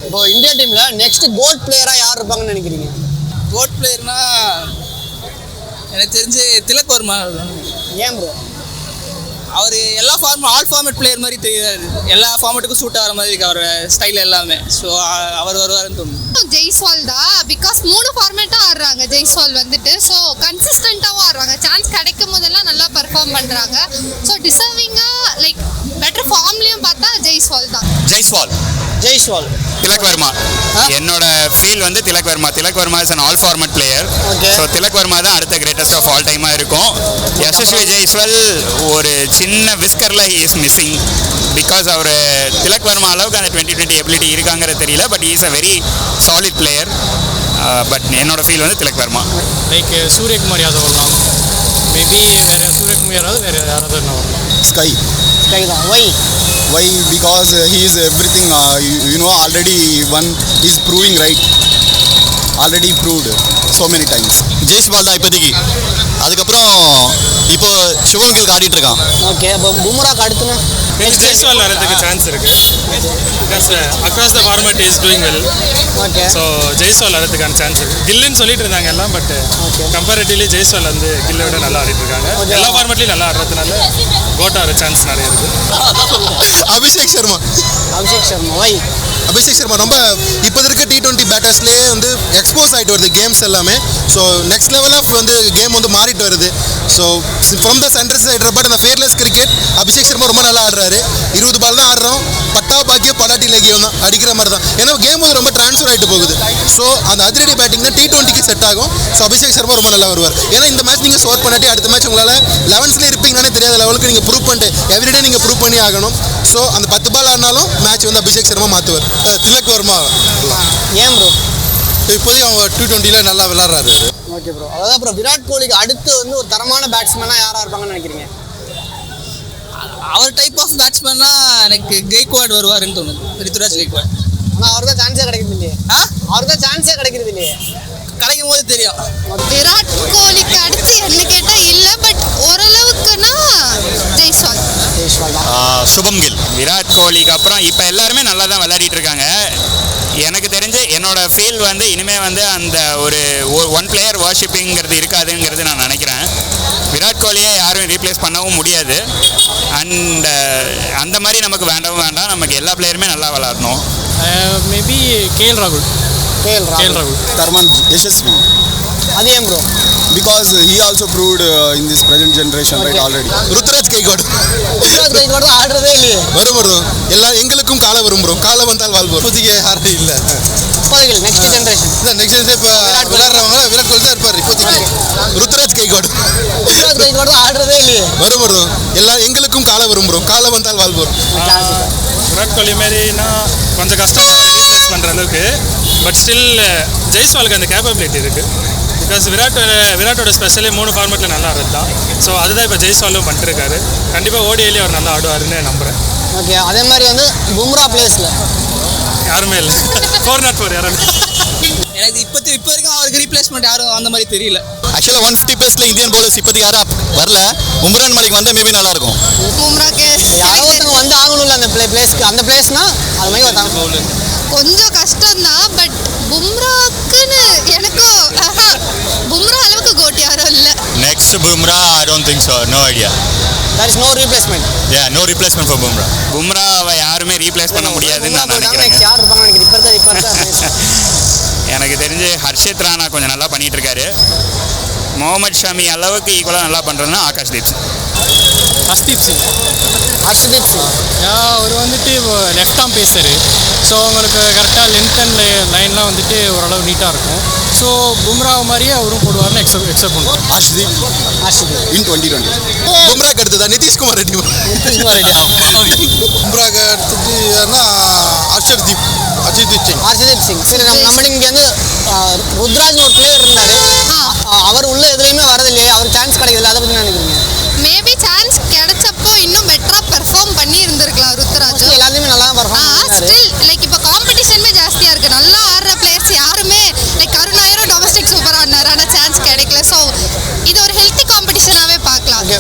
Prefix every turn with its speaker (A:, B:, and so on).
A: இப்போ இந்தியா டீம்ல next gold பிளேயரா யார் இருப்பாங்கன்னு நினைக்கிறீங்க?
B: கோல்ட் பிளேயர்னா எனக்கு தெரிஞ்சு திலக் வர்மா.
A: ஏன் ப்ரோ?
B: அவர் எல்லா ஆல் ஃபார்மேட் பிளேயர் மாதிரி தெரியாது, எல்லா ஃபார்மேட்டுக்கும் சூட் ஆகிற மாதிரி இருக்கு அவர் ஸ்டைல் எல்லாமே. ஸோ அவர் வருவாருன்னு தோணுது.
C: ஜெய்ஸ்வால் தான், பிகாஸ் 3 ஃபார்மேட்டாக ஆடுறாங்க ஜெய்ஸ்வால் வந்துட்டு. ஸோ கன்சிஸ்டண்ட்டாகவும் ஆடுறாங்க, சான்ஸ் கிடைக்கும் போதெல்லாம் நல்லா பர்ஃபார்ம் பண்ணுறாங்க. ஸோ டிசர்விங்காக லைக் பெட்டர் ஃபார்ம்லேயும் பார்த்தா ஜெய்ஸ்வால் தான்.
A: ஜெய்ஸ்வால்
D: திலக் வர்மா. என்னோட ஃபீல் வந்து Tilak Varma is an all format player. So Tilak Varma தான் அடுத்த கிரேட்டஸ்ட் ஆஃப் ஆல் டைமாக இருக்கும். யசஸ்வி ஜெய்ஸ்வால் ஒரு சின்ன விஸ்கரில் ஹி இஸ் மிஸ்ஸிங். பிகாஸ் அவர் திலக் வர்மா அளவுக்கு அந்த 2020 எபிலிட்டி இருக்காங்கிறது தெரியல. But he is a very solid player. But என்னோட ஃபீல் வந்து திலக் வர்மா.
E: லைக் சூரியகுமார் யாதவ் வரலாம், மேபி வேறு சூரியகுமார் யாராவது வேறு யாராவது வரலாம்.
A: ஸ்கை தான்.
F: Why? Because he is everything, already one is proving right. Already proved so many times.
G: Jaiswal தான் இப்போதைக்கு. அதுக்கப்புறம் இப்போ சுபம் கில் ஆடிட்டு இருக்கான்.
A: ஓகே, அப்போ பும்ராக்கு அடுத்துனா
E: ஜெய்ஸ்வால் வரதுக்கு சான்ஸ் இருக்கு. Because across the format is doing well.
A: Okay,
E: so Jaiswal வரதுக்கான சான்ஸ் இருக்கு. கில்லுன்னு சொல்லிட்டு இருந்தாங்க எல்லாம், பட் கம்பேரிட்டிவ்லி ஜெய்ஸ்வால் வந்து கில்லை விட நல்லா ஆடிட்டு இருக்காங்க. எல்லா ஃபார்மேட்லையும் நல்லா ஆடுறதுனால கோட் ஆகிற சான்ஸ் நிறைய இருக்கு.
F: அபிஷேக் சர்மா. அபிஷேக் சர்மா ரொம்ப இப்போ இருக்க T20 பேட்டர்ஸ்லேயே வந்து எக்ஸ்போஸ் ஆகிட்டு வருது கேம்ஸ் எல்லாமே. ஸோ நெக்ஸ்ட் லெவல் ஆஃப் வந்து கேம் வந்து மாறிட்டு வருது. So from the centre side but அந்த ஃபேர்லெஸ் கிரிக்கெட் அபிஷேக் சர்மா ரொம்ப நல்லா ஆடுறாரு. 20 பால் தான் ஆடுறோம், பட்டா பாக்கிய பலாட்டி லகியம் தான் அடிக்கிற மாதிரி தான். ஏன்னா கேம் வந்து ரொம்ப ட்ரான்ஸ்ஃபர் ஆகிட்டு போகுது. ஸோ அந்த அதிரடி பேட்டிங் தான் T20க்கு செட் ஆகும். ஸோ அபிஷேக் சர்மா ரொம்ப நல்லா வருவார். ஏன்னா இந்த மேட்ச் நீங்கள் ஸ்கோர் பண்ணாட்டி அடுத்த மேட்ச் உங்களால் 11ஸ்லேயே இருப்பீங்கன்னு தெரியாத லெவலுக்கு நீங்கள் ப்ரூவ் பண்ணிட்டு எவ்ரிடே நீங்கள் ப்ரூவ் பண்ணி ஆகணும். ஸோ அந்த 10 பால் ஆடினாலும் மேட்ச் வந்து அபிஷேக் சர்மா மாற்றுவார்.
G: திலக் வர்மா.
A: ஏன் ப்ரோ?
G: இப்போதைக்கு அவங்க T20ல நல்லா விளாட்றாரு.
A: Okay bro. அதாவது அப்புறம் விராட் கோலிக்கு அடுத்து வந்து ஒரு தரமான பேட்ஸ்மேனாக யாராக இருப்பாங்கன்னு நினைக்கிறீங்க?
B: அவர் டைப் ஆஃப் பேட்ஸ்மேன்னா எனக்கு கெய்க்வாட் வருவாருன்னு தோணுது, ரித்துராஜ் கெய்க்வாட்.
A: ஆனால் அவருக்கு தான் சான்ஸே கிடைக்கிறது இல்லையே. அவருக்கு தான் சான்ஸே கிடைக்கிறது இல்லையே.
B: கிடைக்கும் போது தெரியும்.
C: விராட் கோலிக்கு அடுத்து என்ன கேட்டால் இல்லை, பட் ஓரளவுக்குன்னா ஜெய்ஸ்வால்
A: தான்.
D: சுபம் கில். விராட் கோலிக்கு அப்புறம் இப்போ எல்லாருமே நல்லா தான் விளையாடிட்டு இருக்காங்க. எனக்கு தெரிஞ்சு என்னோட ஃபீல் வந்து இனிமேல் வந்து அந்த ஒரு ஒன் பிளேயர் வர்ஷிப்பிங்கிறது இருக்காதுங்கிறது நான் நினைக்கிறேன். விராட் கோலியை யாரும் ரீப்ளேஸ் பண்ணவும் முடியாது. அண்ட் அந்த மாதிரி நமக்கு வேண்டாம், நமக்கு எல்லா பிளேயருமே நல்லா விளாடணும்.
E: மேபி கேஎல் ராகுல்.
F: தர்மன் யசஸ்வி.
A: அது ஏன் bro?
F: Because he also proved in this present generation, right, already. Ruturaj Gaikwad
A: தான் ஆடுறதே இல்லையே.
F: வரும் எல்லாம் எங்களுக்கும் காலம் வரும் ப்ரோ. காலம் வந்தால் வாழ்வோம். இப்போதைக்கு யாரும் இல்லை.
A: நெக்ஸ்ட் ஜென்ரேஷன்
F: இல்லை, நெக்ஸ்ட் ஜென்ரேஷன் இப்போ விளையாடுறவங்க விராட் கோலி தான் இருப்பார். இப்போதைக்கு ருத்ராஜ் கைக்வாட்
A: தான் ஆடுறதே இல்லையே.
F: வரும் எல்லாம் எங்களுக்கும் காலம் வரும் ப்ரோ. காலம் வந்தால் வாழ்வோம்.
E: விராட் கோலி மாரினா கொஞ்சம் கஷ்டம் ரீப்ளேஸ் பண்ணுற அளவுக்கு. பட் ஸ்டில் ஜெய்ஸ்வாலுக்கு அந்த கேப்பபிலிட்டி இருக்குது. பிகாஸ் விராட்டோட ஸ்பெஷலி 3 ஃபார்மேட்டில் நல்லா ஆடுறது தான். ஸோ அதுதான் இப்போ ஜெய்ஸ்வாலும் பண்ணிட்டுருக்காரு. கண்டிப்பாக ஓடிஐலேயே அவர் நல்லா ஆடுவாருன்னு நம்புகிறேன்.
A: ஓகே, அதே மாதிரி வந்து பும்ரா பிளேஸில்
E: யாருமே இல்லை. 404 யாரும்.
B: எனக்கு இப்போ வரைக்கும் அவருக்கு ரீப்ளேஸ்மெண்ட் யாரும் அந்த மாதிரி தெரியல.
G: ஆக்சுவலாக 150 ப்ளஸில் இந்தியன் பவுலர்ஸ் இப்போதைக்கு யாரும் வரல. உம்ரான் மலிக் வந்தால் மேபி நல்லாயிருக்கும்.
C: பும்ராக்கு
A: யாரோ ஒருத்தவங்க வந்து ஆகணும்ல அந்த பிளேஸ்க்கு. அந்த பிளேஸ்னா அது மாதிரி ஒரு
C: கொஞ்சம் கஷ்டம்தான். பட் பும்ராக்குன்னு எனக்கும் பும்ரா அளவுக்கு கோட் யாரும் இல்லை.
G: Next Bumrah I don't think so. No idea.
A: there is no replacement.
G: Yeah, no replacement for Bumrah.
D: பும்ராவை யாருமே ரீப்ளேஸ் பண்ண முடியாதுன்னு நான் நினைக்கிறேன்.
A: யார் இருப்பாங்க இப்போ
D: எனக்கு தெரிஞ்சு ஹர்ஷித் ராணா கொஞ்சம் நல்லா பண்ணிட்டு இருக்காரு. முகமது ஷமி அளவுக்கு ஈக்குவலாக நல்லா பண்ணுறதுன்னா ஆகாஷ்தீப் சிங்.
E: ஹர்ஷ்தீப் சிங் அவர் வந்துட்டு லெஃப்ட் ஆம் பேசரு. ஸோ அவங்களுக்கு கரெக்டாக லென்த் அண்ட் லைன்லாம் வந்துட்டு ஓரளவு நீட்டாக இருக்கும். ஸோ பும்ரா மாதிரியே அவரும் போடுவார்னு எக்ஸப்ட் பண்ணுவோம்.
F: ஹர்ஷ்தீப் in 2020. பும்ராக்கு அடுத்ததா நிதிஷ்குமார் ரெட்டி. பும்ராக்கு அடுத்தது யாருன்னா ஹர்ஷதீப்
A: சிங். சரி, நம்ம இங்கே வந்து ருத்ராஜ்னு ஒரு பிளேயர் இருந்தார். அவர் உள்ள எதுலையுமே வரது இல்லையே, அவர் சான்ஸ் கிடைக்குது. அதை பற்றி நினைக்கிறீங்க?
C: மேபி